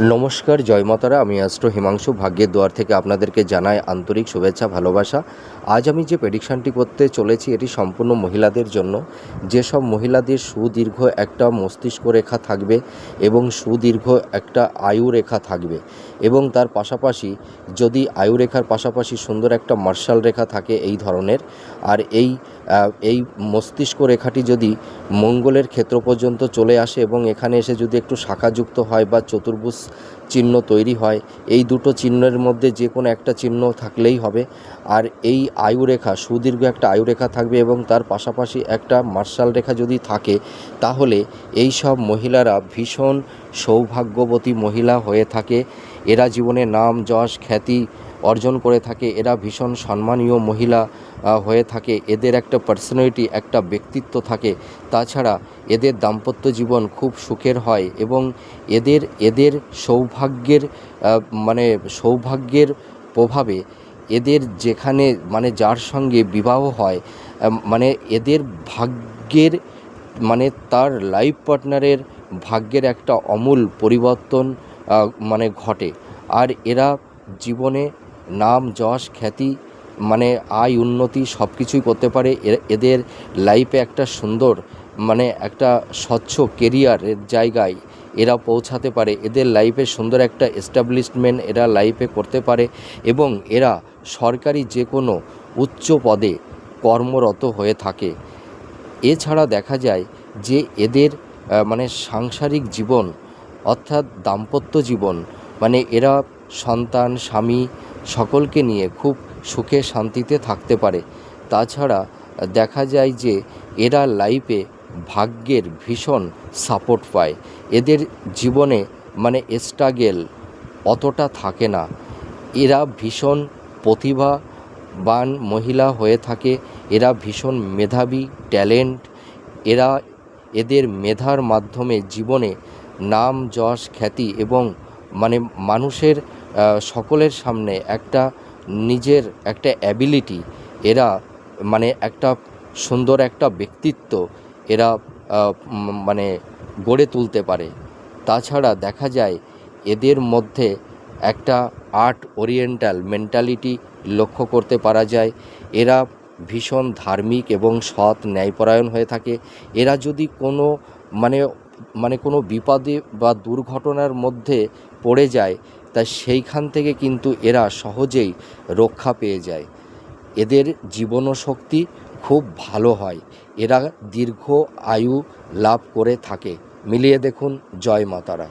নমস্কার, জয় মাতারা। আমি অ্যাস্ট্রো হিমাংশু ভাগ্যের দুয়ার থেকে আপনাদেরকে জানাই আন্তরিক শুভেচ্ছা, ভালোবাসা। আজ আমি যে প্রেডিকশানটি করতে চলেছি এটি সম্পূর্ণ মহিলাদের জন্য। যেসব মহিলাদের সুদীর্ঘ একটা মস্তিষ্ক রেখা থাকবে এবং সুদীর্ঘ একটা আয়ু রেখা থাকবে, এবং তার পাশাপাশি যদি আয়ু রেখার পাশাপাশি সুন্দর একটা মার্শাল রেখা থাকে এই ধরনের, আর এই মস্তিষ্ক রেখাটি যদি মঙ্গলের ক্ষেত্র পর্যন্ত চলে আসে এবং এখানে এসে যদি একটু শাখাযুক্ত হয় বা চতুর্ভুজ চিহ্ন তৈরি হয়, এই দুটো চিহ্নের মধ্যে যে কোনো একটা চিহ্ন থাকলেই হবে। আর এই আয়ুরেখা সুদীর্ঘ একটা আয়ুরেখা থাকবে এবং তার পাশাপাশি একটা মার্শাল রেখা যদি থাকে, তাহলে এই সব মহিলারা ভীষণ সৌভাগ্যবতী মহিলা হয়ে থাকে। এরা জীবনে নাম যশ খ্যাতি অর্জন করে থাকে। এরা ভীষণ সম্মানীয় মহিলা হয়ে থাকে। এদের একটা পার্সোনালিটি, একটা ব্যক্তিত্ব থাকে। তাছাড়া এদের দাম্পত্য জীবন খুব সুখের হয় এবং এদের সৌভাগ্যের প্রভাবে এদের যেখানে যার সঙ্গে বিবাহ হয়, এদের ভাগ্যের তার লাইফ পার্টনারের ভাগ্যের একটা আমূল পরিবর্তন ঘটে। আর এরা জীবনে নাম যশ খ্যাতি আয় উন্নতি সব কিছুই করতে পারে। এদের লাইফে একটা সুন্দর একটা স্বচ্ছ কেরিয়ারের জায়গায় এরা পৌঁছাতে পারে। এদের লাইফে সুন্দর একটা এস্টাবলিশমেন্ট এরা লাইফে করতে পারে এবং এরা সরকারি যে কোনো উচ্চ পদে কর্মরত হয়ে থাকে। এছাড়া দেখা যায় যে এদের সাংসারিক জীবন অর্থাৎ দাম্পত্য জীবন, এরা সন্তান স্বামী সকলকে নিয়ে খুব সুখে শান্তিতে থাকতে পারে। তাছাড়া দেখা যায় যে এরা লাইফে ভাগ্যের ভীষণ সাপোর্ট পায়। এদের জীবনে স্ট্রাগল অতটা থাকে না। এরা ভীষণ প্রতিভাবান মহিলা হয়ে থাকে। এরা ভীষণ মেধাবী, ট্যালেন্ট। এদের মেধার মাধ্যমে জীবনে নাম যশ খ্যাতি এবং মানুষের সকলের সামনে একটা নিজের একটা অ্যাবিলিটি, এরা একটা সুন্দর একটা ব্যক্তিত্ব এরা গড়ে তুলতে পারে। তাছাড়া দেখা যায় এদের মধ্যে একটা আর্ট ওরিয়েন্টাল মেন্টালিটি লক্ষ্য করতে পারা যায়। এরা ভীষণ ধার্মিক এবং সৎ ন্যায়পরায়ণ হয়ে থাকে। এরা যদি কোনো বিপদে বা দুর্ঘটনার মধ্যে পড়ে যায়, তা সেইখান থেকে কিন্তু এরা সহজেই রক্ষা পেয়ে যায়। এদের জীবনশক্তি খুব ভালো হয়। এরা দীর্ঘ আয়ু লাভ করে থাকে। মিলিয়ে দেখুন। জয় মাতারা।